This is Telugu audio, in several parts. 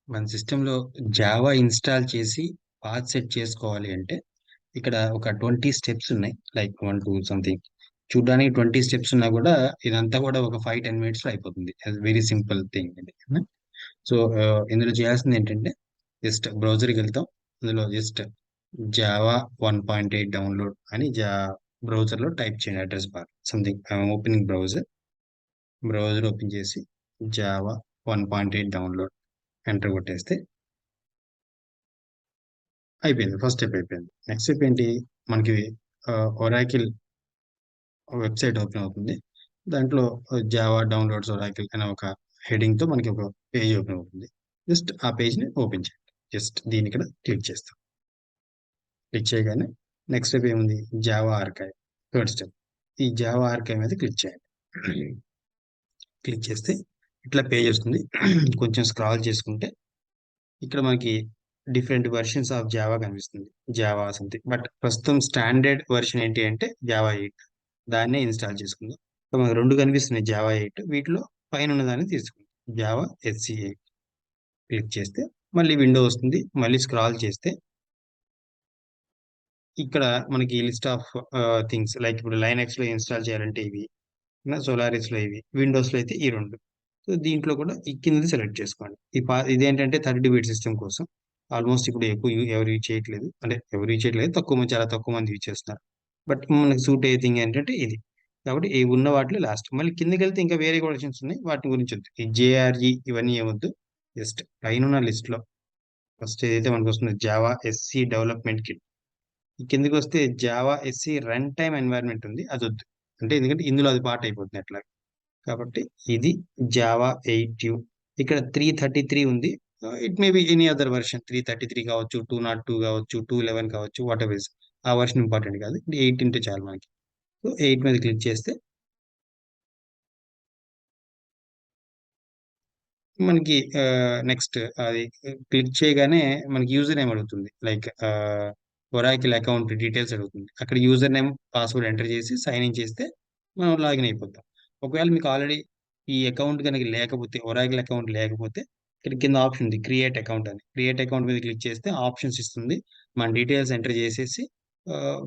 మన సిస్టమ్‌లో జావా ఇన్‌స్టాల్ చేసి పాత్ సెట్ చేసుకోవాలి అంటే, ఇక్కడ ఒక 20 స్టెప్స్ ఉన్నాయి. Like 1, 2 something. చూడ్డానికి 20 స్టెప్స్ ఉన్నా గూడా, ఇదంతా గూడా ఒక 5, 10 మినిట్స్‌లో అయిపోతుంది. అది వెరీ సింపుల్ థింగ్ ఇది. సో, ఇందులో చేయాల్సిందేంటంటే, జస్ట్ బ్రౌజర్‌కెళ్తాం. అందులో జస్ట్ జావా 1.8 డౌన్‌లోడ్ అని బ్రౌజర్‌లో టైప్ చేయండి address bar. Something opening browser open చేసి జావా 1.8 డౌన్‌లోడ్ ఎంటర్ కొట్టేస్తే అయిపోయింది. ఫస్ట్ స్టెప్ అయిపోయింది. నెక్స్ట్ స్టెప్ ఏంటి? మనకి ఒరాకిల్ వెబ్‌సైట్ ఓపెన్ అవుతుంది. దాంట్లో జావా డౌన్‌లోడ్స్ ఒరాకిల్ అనే ఒక హెడింగ్‌తో మనకి ఒక పేజ్ ఓపెన్ అవుతుంది. జస్ట్ ఆ పేజ్‌ని ఓపెన్ చేయండి. జస్ట్ దీన్ని ఇక్కడ క్లిక్ చేస్తాం. క్లిక్ చేయగానే నెక్స్ట్ స్టెప్ ఏముంది? Java archive. Third step. ఈ జావా ఆర్కైవ్ మీద క్లిక్ చేయండి. క్లిక్ చేస్తే ఇట్లా పేజ్ వస్తుంది. కొంచెం స్క్రాల్ చేసుకుంటే ఇక్కడ మనకి డిఫరెంట్ వెర్షన్స్ ఆఫ్ జావా కనిపిస్తుంది. Java something. బట్ ప్రస్తుతం స్టాండర్డ్ వెర్షన్ ఏంటి అంటే జావా 8. దాన్నే ఇన్‌స్టాల్ చేసుకుందాం. సో, మనకు 2 కనిపిస్తున్నాయి జావా 8. వీటిలో పైనున్న దాన్ని తీసుకుందాం. జావా ఎస్సీ 8 క్లిక్ చేస్తే మళ్ళీ విండో వస్తుంది. మళ్ళీ స్క్రాల్ చేస్తే ఇక్కడ మనకి లిస్ట్ ఆఫ్ థింగ్స్ లైక్ ఇప్పుడు లైనక్స్‌లో ఇన్‌స్టాల్ చేయాలంటే ఇవి. సోలారిస్‌లో ఇవి. విండోస్‌లో అయితే ఈ 2. సో, దీంట్లో కూడా ఈ కిందది సెలెక్ట్ చేసుకోండి. ఇదేంటంటే 32 బిట్ సిస్టమ్ కోసం. ఆల్మోస్ట్ ఇప్పుడు ఎక్కువ ఎవరు యూజ్ చేయట్లేదు. అంటే ఎవరు యూజ్ చేయట్లేదు. తక్కువ మంది చాలా తక్కువ మంది యూజ్ చేస్తున్నారు. బట్ మనకు సూట్ అయ్యే థింగ్ ఏంటంటే ఇది. కాబట్టి ఈ ఉన్న వాటిలో లాస్ట్. మళ్ళీ కిందకెళ్తే ఇంకా వేరే కూడా ఆప్షన్స్ ఉన్నాయి. వాటి గురించి వద్దు. ఈ జేఆర్‌ఈ ఇవన్నీ ఏమొద్దు. జస్ట్ పైనున్న లిస్ట్‌లో ఫస్ట్ ఏదైతే మనకొస్తుందో జావా ఎస్‌సి డెవలప్‌మెంట్ కిట్. ఈ కిందకొస్తే Java SE run time environment ఉంది. అదొద్దు. అంటే ఎందుకంటే ఇందులో అది పార్ట్ అయిపోతుంది అట్లా. కాబట్టి ఇది జావా 8 యూ. ఇక్కడ 333 ఉంది. It may be any other version 333 కావచ్చు, 202 కావచ్చు, 211 కావచ్చు. Whatever is. ఆ వెర్షన్ ఇంపార్టెంట్ కాదు. 8 ఉంటే చాలు మనకి. సో, 8 మీద క్లిక్ చేస్తే మనకి నెక్స్ట్ అది క్లిక్ చేయగానే మనకి యూజర్ నేమ్ అడుగుతుంది. లైక్ ఒరాకిల్ అకౌంట్ డీటెయిల్స్ అడుగుతుంది. అక్కడ యూజర్ నేమ్, పాస్వర్డ్ ఎంటర్ చేసి సైన్ ఇన్ చేస్తే మనం లాగిన్ అయిపోతాం. ఒకవేళ మీకు ఆల్రెడీ ఈ అకౌంట్ గనుక లేకపోతే, ఒరాకిల్ అకౌంట్ లేకపోతే ఇక్కడ కింద ఆప్షన్ ఉంది. క్రియేట్ అకౌంట్ అని. క్రియేట్ అకౌంట్ మీద క్లిక్ చేస్తే ఆప్షన్స్ ఇస్తుంది. మన డీటెయిల్స్ ఎంటర్ చేసేసి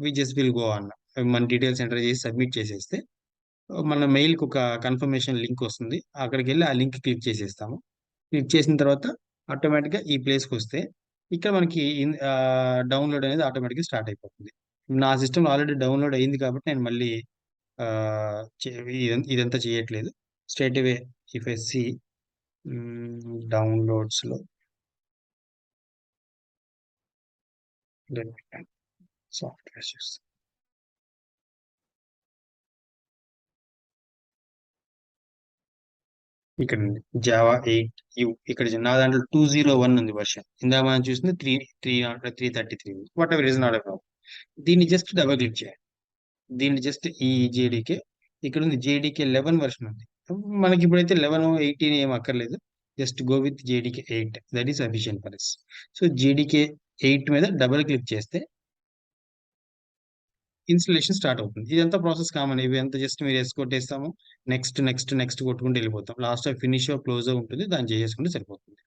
వి జస్ట్ విల్ గో అన్న. మన డీటెయిల్స్ ఎంటర్ చేసి సబ్మిట్ చేసేస్తే మన మెయిల్‌కి ఒక కన్ఫర్మేషన్ లింక్ వస్తుంది. అక్కడికెళ్ళి ఆ లింక్ క్లిక్ చేసేస్తాము. క్లిక్ చేసిన తర్వాత ఆటోమేటిక్‌గా ఈ ప్లేస్‌కొస్తే ఇక్కడ మనకి డౌన్‌లోడ్ అనేది ఆటోమేటిక్‌గా స్టార్ట్ అయిపోతుంది. నా సిస్టమ్‌లో ఆల్రెడీ డౌన్‌లోడ్ అయింది కాబట్టి నేను మళ్ళీ ఆహ్, చే ఇదంతా చేయట్లేదు. Straight away if I see డౌన్‌లోడ్స్‌లో లెట్ మీ టైప్ సాఫ్ట్‌వేర్ చూస్ ఇక్కడుంది. జావా 8 యూ ఇక్కడ నా దాంట్లో 201 ఉంది వెర్షన్. ఇందాక మనం చూసింది 333 ఉంది. Whatever is not a problem. దీన్ని జస్ట్ డబుల్ క్లిక్ చేయాలి. దీన్ని జస్ట్ ఈ జేడీకే ఇక్కడుంది జేడీకే 11 వెర్షన్ ఉంది. మనకిప్పుడైతే 11, 18 ఏమి అక్కర్లేదు. Just go with JDK 8 that is sufficient for us. So, JDK 8 మీద డబుల్ క్లిక్ చేస్తే ఇన్‌స్టాలేషన్ స్టార్ట్ అవుతుంది. ఇదంతా ప్రాసెస్ కామన్. ఇవంతా జస్ట్ మీరు కొట్టేస్తాము. నెక్స్ట్, నెక్స్ట్, నెక్స్ట్ కొట్టుకుంటూ ఎళ్ళిపోతాం. లాస్ట్‌లో ఫినిషో, క్లోజో ఉంటుంది. దాన్ని చేసేసుకుంటే సరిపోతుంది.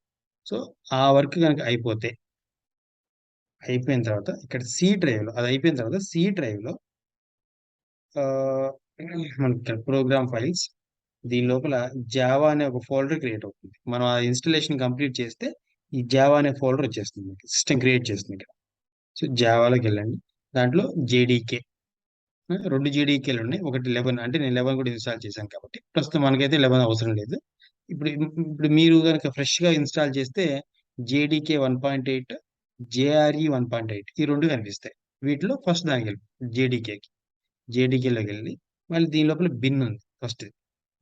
సో, ఆ వర్క్ గనక అయిపోయిన తర్వాత ఇక్కడ సి డ్రైవ్‌లో అది అయిపోయిన తర్వాత సి డ్రైవ్‌లో ఆహ్, మనకి ప్రోగ్రామ్ ఫైల్స్ దీని లోపల జావా అనే ఒక ఫోల్డర్ క్రియేట్ అవుతుంది. మనం ఆ ఇన్‌స్టాలేషన్ కంప్లీట్ చేస్తే ఈ జావా అనే ఫోల్డర్ వచ్చేస్తుంది మనకి. సిస్టమ్ క్రియేట్ చేస్తుంది ఇక్కడ. సో, జావాలోకెళ్ళండి. దాంట్లో జేడీకే 2 జేడీకేలున్నాయి. ఒకటి 11 అంటే నేను 11 కూడా ఇన్‌స్టాల్ చేశాను కాబట్టి ప్రస్తుతం మనకైతే 11 అవసరం లేదు. ఇప్పుడు మీరు గనక ఫ్రెష్‌గా ఇన్‌స్టాల్ చేస్తే జేడీకే 1.8, జేఆర్‌ఈ 1.8 ఈ 2 కనిపిస్తాయి. వీటిలో ఫస్ట్ దానికెళ్ళి జేడీకేకి. జేడీకేలోకెళ్ళి మళ్ళీ దీని లోపల బిన్ ఉంది ఫస్ట్‌ది.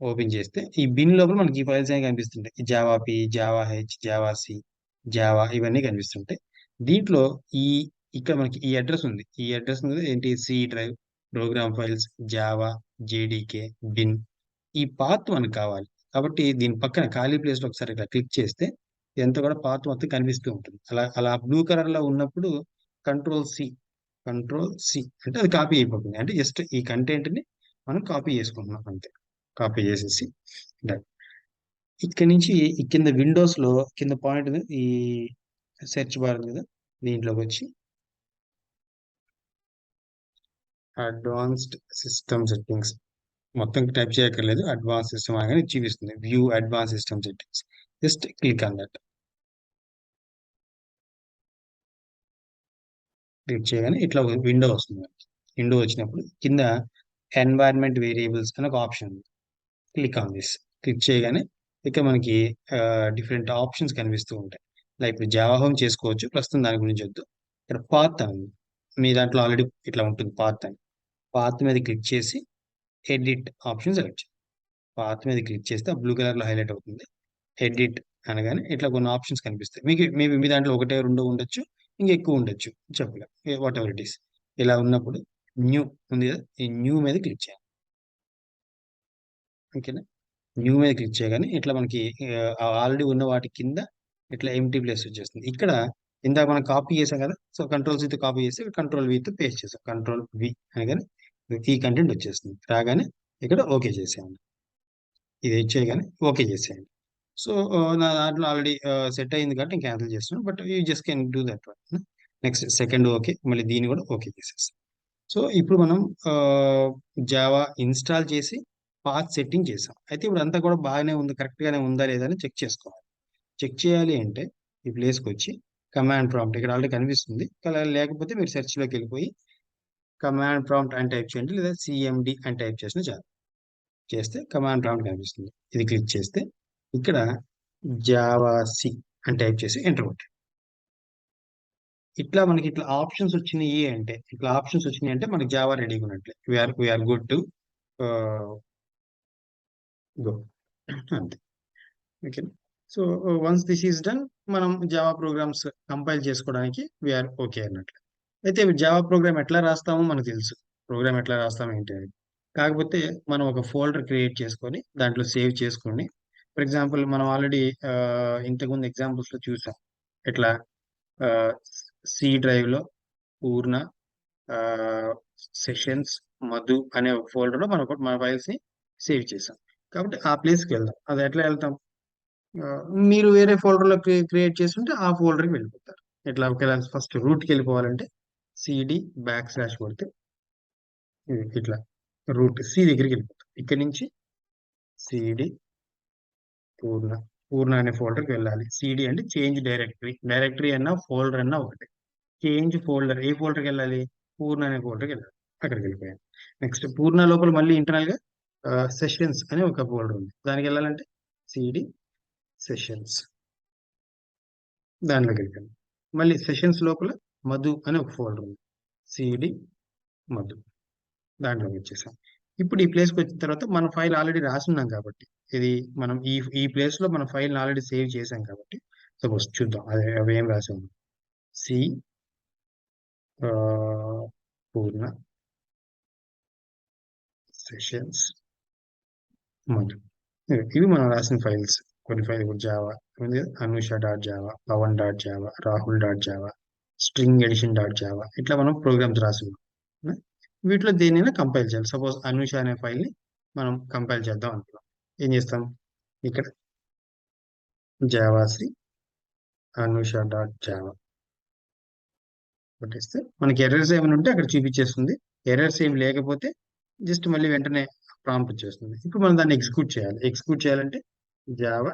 ఓపెన్ చేస్తే ఈ బిన్ లోపల మనకి ఈ ఫైల్స్ అనేవి కనిపిస్తుంటాయి. Java P, Java H, Java C, Java ఇవన్నీ కనిపిస్తుంటాయి. దీంట్లో ఈ ఇక్కడ మనకి ఈ అడ్రెస్ ఉంది. ఈ అడ్రెస్ మీద ఏంటి C drive, program files, Java, JDK, bin ఈ పాత్ మనకు కావాలి. కాబట్టి దీని పక్కన ఖాళీ ప్లేస్‌లో ఒకసారి ఇట్లా క్లిక్ చేస్తే ఇదంతా కూడా పాత్ మొత్తం కనిపిస్తూ ఉంటుంది. అలా బ్లూ కలర్‌లో ఉన్నప్పుడు కంట్రోల్ సి, కంట్రోల్ సి అంటే అది కాపీ అయిపోతుంది. అంటే జస్ట్ ఈ కంటెంట్‌ని మనం కాపీ చేసుకుంటున్నాం అంతే. కాపీ చేసేసి డన్. ఇక్కడ నుంచి ఈ కింద విండోస్ లో కింద పాయింట్ ఈ సెర్చ్ బార్ ఉంది కదా, దీంట్లోకి వచ్చి అడ్వాన్స్డ్ సిస్టమ్ సెట్టింగ్స్ మొత్తం టైప్ చేయక్కర్లేదు. అడ్వాన్స్ సిస్టమ్ అనగానే చూపిస్తుంది view advance system settings. Just click on that. Click చేయగానే ఇట్లా విండో వస్తుంది. విండో వచ్చినప్పుడు కింద ఎన్వైర్న్మెంట్ వేరియబుల్స్ అని ఒక ఆప్షన్ ఉంది. Click on this. క్లిక్ చేయగానే ఇక్కడ మనకి డిఫరెంట్ ఆప్షన్స్ కనిపిస్తూ ఉంటాయి. లైక్ జావా హోమ్ చేసుకోవచ్చు, ప్రస్తుతం దాని గురించి వద్దు. ఇక్కడ పాత్ అని ఉంది. మీ దాంట్లో ఆల్రెడీ ఇట్లా ఉంటుంది పాత్ అని. పాత్ మీద క్లిక్ చేసి ఎడిట్ ఆప్షన్ సెలెక్ట్ చేయండి. పాత్ మీద క్లిక్ చేస్తే బ్లూ కలర్ లో హైలైట్ అవుతుంది. ఎడిట్ అనగానే ఇట్లా కొన్ని ఆప్షన్స్ కనిపిస్తాయి. మీకు మీ దాంట్లో ఒకటే రెండో ఉండొచ్చు, ఇంకా ఎక్కువ ఉండొచ్చు, చెప్పలేం. What ever it is. ఇలా ఉన్నప్పుడు న్యూ ఉంది కదా, ఈ న్యూ మీద క్లిక్ చేయాలి. ఓకేనా. న్యూ మీద క్లిక్ చేయగానే ఇట్లా మనకి ఆల్రెడీ ఉన్న వాటి కింద ఇట్లా ఎంటీ ప్లేస్ వచ్చేస్తుంది. ఇక్కడ ఇందాక మనం కాపీ చేసాం కదా, సో కంట్రోల్ సీతో కాపీ చేసి కంట్రోల్ వితో పేస్ట్ చేసాం. కంట్రోల్ వి అనగానే ఈ కంటెంట్ వచ్చేస్తుంది. రాగానే ఇక్కడ ఓకే చేసేయండి. ఇది చేయగానే ఓకే చేసేయండి. సో నా దాంట్లో ఆల్రెడీ సెట్ అయింది కాబట్టి నేను క్యాన్సిల్ చేస్తున్నాను. But you just can do that one. Next second okay, మళ్ళీ దీన్ని కూడా ఓకే చేసేస్తాం. సో ఇప్పుడు మనం జావా ఇన్స్టాల్ చేసి పాత్ సెట్టింగ్ చేసాం. అయితే ఇప్పుడు అంతా కూడా బాగానే ఉంది, కరెక్ట్ గానే ఉందా లేదా అని చెక్ చేసుకోవాలి. చెక్ చేయాలి అంటే ఈ ప్లేస్కి వచ్చి కమాండ్ ప్రాంప్ట్ ఇక్కడ ఆల్రెడీ కనిపిస్తుంది. లేకపోతే మీరు సెర్చ్ లోకి వెళ్ళిపోయి కమాండ్ ప్రాంప్ట్ అని టైప్ చేయండి, లేదా సిఎండి అని టైప్ చేసిన చాలు. చేస్తే కమాండ్ ప్రాంప్ట్ కనిపిస్తుంది. ఇది క్లిక్ చేస్తే ఇక్కడ జావా సి అని టైప్ చేసి ఎంటర్ కొట్టండి. ఇట్లా మనకి ఇట్లా ఆప్షన్స్ వచ్చినాయి అంటే, ఇట్లా ఆప్షన్స్ వచ్చినాయి అంటే మనకి జావా రెడీగా ఉన్నట్లే. We're good to go. అంతే. Okay. So once this is done, మనం జావా ప్రోగ్రామ్స్ కంపైల్ చేసుకోవడానికి వీఆర్ ఓకే అన్నట్లు. అయితే జావా ప్రోగ్రామ్ ఎట్లా రాస్తామో మనకు తెలుసు. ప్రోగ్రామ్ ఎట్లా రాస్తాం ఏంటి అని. కాకపోతే మనం ఒక ఫోల్డర్ క్రియేట్ చేసుకొని దాంట్లో సేవ్ చేసుకోండి. ఫర్ ఎగ్జాంపుల్ మనం ఆల్రెడీ ఇంతకుముందు ఎగ్జాంపుల్స్ లో చూసాం. ఎట్లా సి డ్రైవ్ లో పూర్ణ సెషన్స్ మధు అనే ఒక ఫోల్డర్ లో మన ఫైల్స్ ని సేవ్ చేసాం. కాబట్టి ఆ ప్లేస్కి వెళ్దాం. అది ఎట్లా వెళ్తాం? ఆ, మీరు వేరే ఫోల్డర్ లో క్రియేట్ చేస్తుంటే ఆ ఫోల్డర్కి వెళ్ళిపోతారు. ఎట్లా ఒకవేళ ఫస్ట్ రూట్కి వెళ్ళిపోవాలంటే సిడి బ్యాక్ స్లాష్ కొడితే ఇట్లా రూట్ సి దగ్గరికి వెళ్ళిపోతాం. ఇక్కడ నుంచి సిడి పూర్ణ పూర్ణ అనే ఫోల్డర్కి వెళ్ళాలి. సిడి అంటే చేంజ్ డైరెక్టరీ. డైరెక్టరీ అన్నా ఫోల్డర్ అన్నా ఒకటి. చేంజ్ ఫోల్డర్ ఏ ఫోల్డర్కి వెళ్ళాలి? పూర్ణ అనే ఫోల్డర్కి వెళ్ళాలి. అక్కడికి వెళ్ళిపోయాను. నెక్స్ట్ పూర్ణ లోపల మళ్ళీ ఇంటర్నల్ గా సెషన్స్ అనే ఒక ఫోల్డర్ ఉంది. దానికి వెళ్ళాలంటే సిడి సెషన్స్, దానిలోకి వెళ్ళిపోయాను. మళ్ళీ సెషన్స్ లోపల మధు అనే ఒక ఫోల్డర్ ఉంది. సిడి మధు, దాంట్లోకి వచ్చేసాం. ఇప్పుడు ఈ ప్లేస్కి వచ్చిన తర్వాత మన ఫైల్ ఆల్రెడీ రాసున్నాం కాబట్టి, ఇది మనం ఈ ప్లేస్ లో మన ఫైల్ ఆల్రెడీ సేవ్ చేసాం కాబట్టి, సపోజ్ చూద్దాం అవి ఏం రాసాము. సి పూర్ణ సెషన్స్ మధు, ఇవి మనం రాసిన ఫైల్స్. కొన్ని ఫైల్ ఇప్పుడు జావా ఉంది కదా, Anusha dot Java, Pavan dot Java, Rahul dot Java, string edition dot Java, ఇట్లా మనం ప్రోగ్రామ్స్ రాస్తున్నాం. వీటిలో దేనైనా కంపైల్ చేయాలి. సపోజ్ అనూష అనే ఫైల్ ని మనం కంపైల్ చేద్దాం అనుకున్నాం. ఏం చేస్తాం? ఇక్కడ జావాసి అనూష డాట్ జావా కొట్టేస్తే మనకి ఎర్రర్స్ ఏమైనా ఉంటే అక్కడ చూపించేస్తుంది. ఎర్రర్స్ ఏమి లేకపోతే జస్ట్ మళ్ళీ వెంటనే ప్రాంప్ట్ వచ్చేస్తుంది. ఇప్పుడు మనం దాన్ని ఎగ్జిక్యూట్ చేయాలి. ఎగ్జిక్యూట్ చేయాలంటే జావా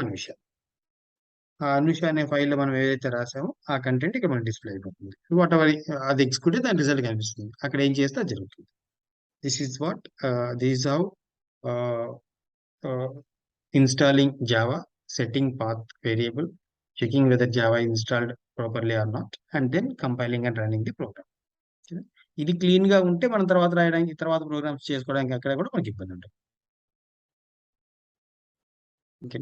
అనూష, ఆ అనుష అనే ఫైల్లో మనం ఏదైతే రాసామో ఆ కంటెంట్ ఇక్కడ మనకి డిస్ప్లే అయిపోతుంది. వాట్ ఎవర్ అది ఎగ్జిక్యూట్ దాని రిజల్ట్ కనిపిస్తుంది. అక్కడ ఏం చేస్తే అది జరుగుతుంది. This is what this how installing Java, setting path variable, checking whether Java installed properly or not, and then compiling and running the program. ఇది క్లీన్ గా ఉంటే మనం తర్వాత రాయడానికి, తర్వాత ప్రోగ్రామ్స్ చేసుకోవడానికి అక్కడ కూడా మనకి ఇబ్బంది ఉంటుంది. ఓకే.